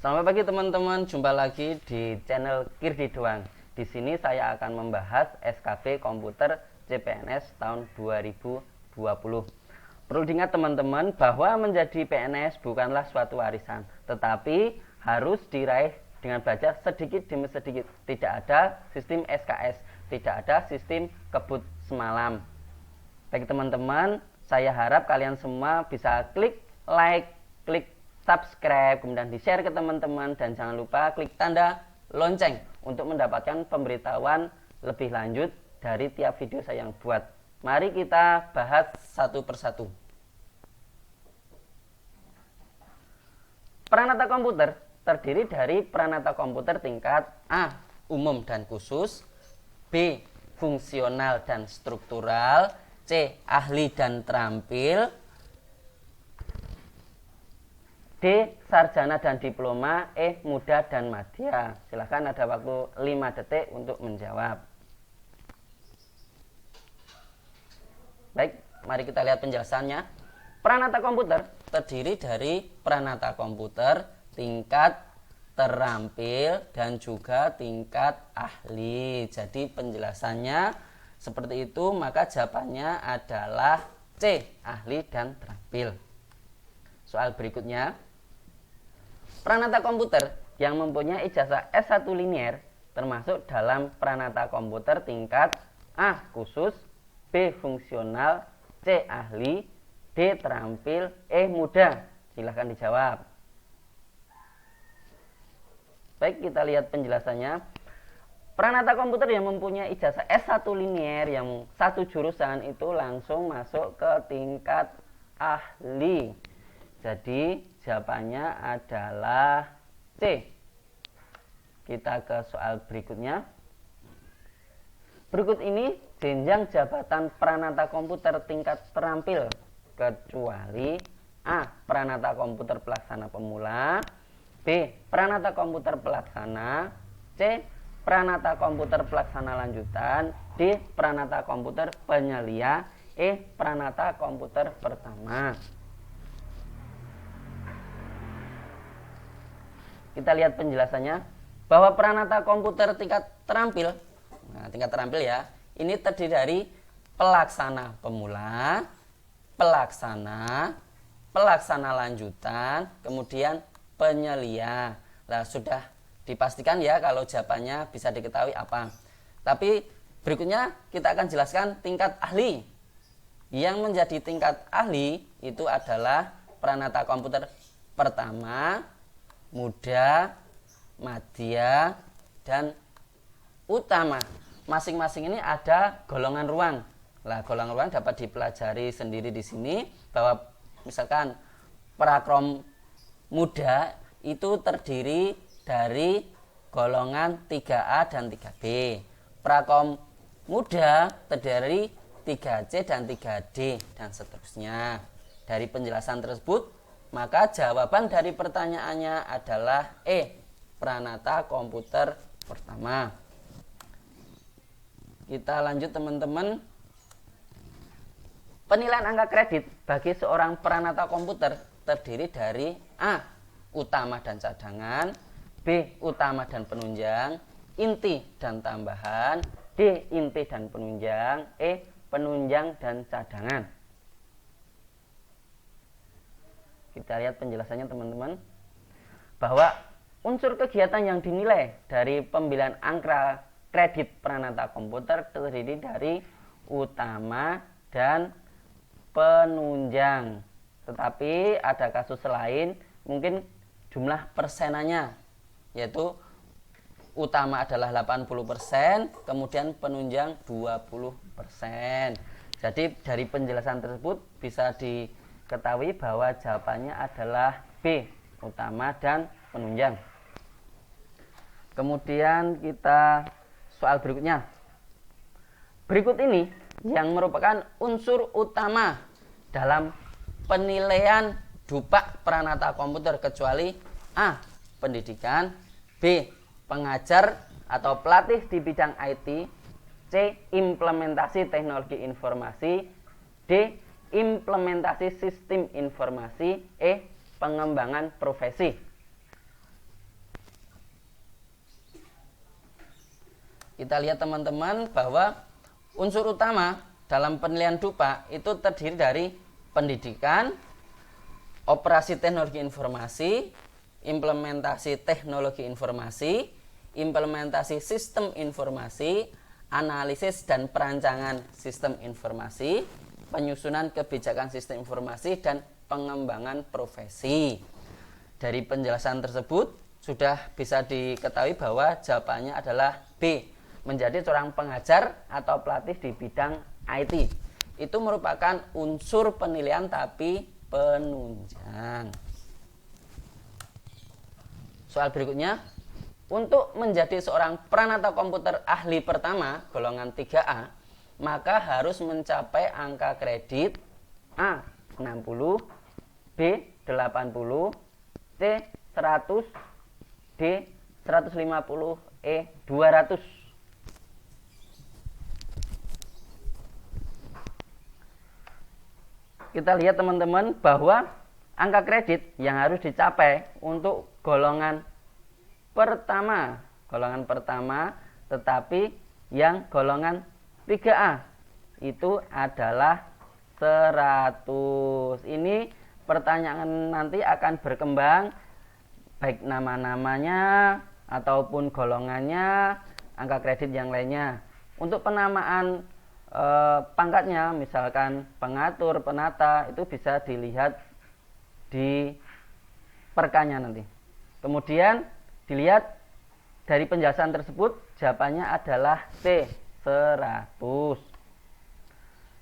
Selamat pagi teman-teman, jumpa lagi di channel Kirdi Doang. Di sini saya akan membahas SKB Komputer CPNS tahun 2020. Perlu diingat teman-teman bahwa menjadi PNS bukanlah suatu warisan, tetapi harus diraih dengan belajar sedikit demi sedikit. Tidak ada sistem SKS, tidak ada sistem kebut semalam. Bagi teman-teman, saya harap kalian semua bisa klik like, klik subscribe, kemudian di-share ke teman-teman, dan jangan lupa klik tanda lonceng untuk mendapatkan pemberitahuan lebih lanjut dari tiap video saya yang buat. Mari kita bahas satu persatu. Peranata komputer terdiri dari peranata komputer tingkat A. Umum dan khusus, B. Fungsional dan struktural, C. Ahli dan terampil, D. Sarjana dan diploma, E. Muda dan madya. Silahkan, ada waktu 5 detik untuk menjawab. Baik, mari kita lihat penjelasannya. Peranata komputer terdiri dari peranata komputer tingkat terampil dan juga tingkat ahli. Jadi penjelasannya seperti itu, maka jawabannya adalah C. Ahli dan terampil. Soal berikutnya. Peranata komputer yang mempunyai ijazah S1 linier termasuk dalam peranata komputer tingkat A. Khusus, B. Fungsional, C. Ahli, D. Terampil, E. Muda. Silahkan dijawab. Baik, kita lihat penjelasannya. Peranata komputer yang mempunyai ijazah S1 linier yang satu jurusan itu langsung masuk ke tingkat ahli. Jadi jawabannya adalah C. Kita ke soal berikutnya. Berikut ini jenjang jabatan peranata komputer tingkat terampil kecuali A. Peranata komputer pelaksana pemula, B. Peranata komputer pelaksana, C. Peranata komputer pelaksana lanjutan, D. Peranata komputer penyelia, E. Peranata komputer pertama. Kita lihat penjelasannya bahwa peranata komputer tingkat terampil, tingkat terampil ya, ini terdiri dari pelaksana pemula, pelaksana lanjutan, kemudian penyelia. Nah, sudah dipastikan ya kalau jawabannya bisa diketahui apa. Tapi berikutnya kita akan jelaskan tingkat ahli. Yang menjadi tingkat ahli itu adalah peranata komputer pertama, muda, madya, dan utama. Masing-masing ini ada golongan ruang. Nah, golongan ruang dapat dipelajari sendiri di sini bahwa misalkan prakrom muda itu terdiri dari golongan 3A dan 3B. Prakrom muda terdiri 3C dan 3D dan seterusnya. Dari penjelasan tersebut, maka jawaban dari pertanyaannya adalah E. Peranata komputer pertama. Kita lanjut teman-teman. Penilaian angka kredit bagi seorang peranata komputer terdiri dari A. Utama dan cadangan, B. Utama dan penunjang, inti dan tambahan, D. Inti dan penunjang, E. Penunjang dan cadangan. Kita lihat penjelasannya teman-teman, bahwa unsur kegiatan yang dinilai dari pemilihan angka kredit peranata komputer terdiri dari utama dan penunjang. Tetapi ada kasus lain, mungkin jumlah persenannya, yaitu utama adalah 80%, kemudian penunjang 20%. Jadi dari penjelasan tersebut bisa diketahui bahwa jawabannya adalah B. Utama dan penunjang. Kemudian kita soal berikutnya. Berikut ini yang merupakan unsur utama dalam penilaian dupak peranata komputer kecuali A. Pendidikan, B. Pengajar atau pelatih di bidang IT, C. Implementasi teknologi informasi, D. Implementasi sistem informasi, E. Pengembangan profesi. Kita lihat teman-teman bahwa unsur utama dalam penilaian DUPA itu terdiri dari pendidikan, operasi teknologi informasi, implementasi teknologi informasi, implementasi sistem informasi, analisis dan perancangan sistem informasi, penyusunan kebijakan sistem informasi, dan pengembangan profesi. Dari penjelasan tersebut sudah bisa diketahui bahwa jawabannya adalah B, menjadi seorang pengajar atau pelatih di bidang IT. Itu merupakan unsur penilaian tapi penunjang. Soal berikutnya, untuk menjadi seorang peranata komputer ahli pertama golongan 3A, maka harus mencapai angka kredit A 60, B 80, C 100, D 150, E 200. Kita lihat teman-teman bahwa angka kredit yang harus dicapai untuk golongan pertama tetapi yang golongan 3A itu adalah 100. Ini pertanyaan nanti akan berkembang, baik nama-namanya ataupun golongannya, angka kredit yang lainnya. Untuk penamaan pangkatnya, misalkan pengatur, penata, itu bisa dilihat di perkanya nanti. Kemudian dilihat dari penjelasan tersebut, jawabannya adalah C 100.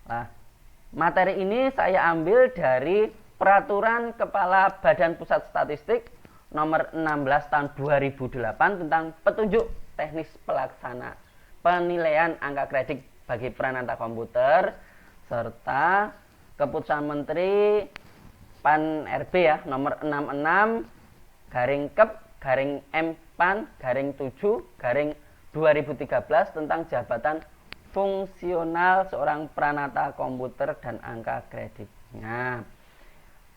Nah, materi ini saya ambil dari Peraturan Kepala Badan Pusat Statistik nomor 16 tahun 2008 tentang petunjuk teknis pelaksana penilaian angka kredit bagi peranata komputer, serta Keputusan Menteri PAN RB ya nomor 66/M-PAN-7/2013 tentang jabatan fungsional seorang peranata komputer dan angka kreditnya.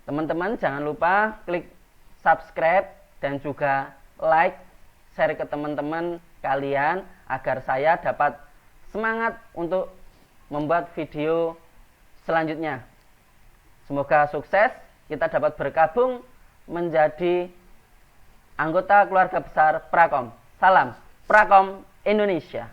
Teman-teman jangan lupa klik subscribe dan juga like, share ke teman-teman kalian agar saya dapat semangat untuk membuat video selanjutnya. Semoga sukses, kita dapat bergabung menjadi anggota keluarga besar Prakom. Salam Prakom Indonesia.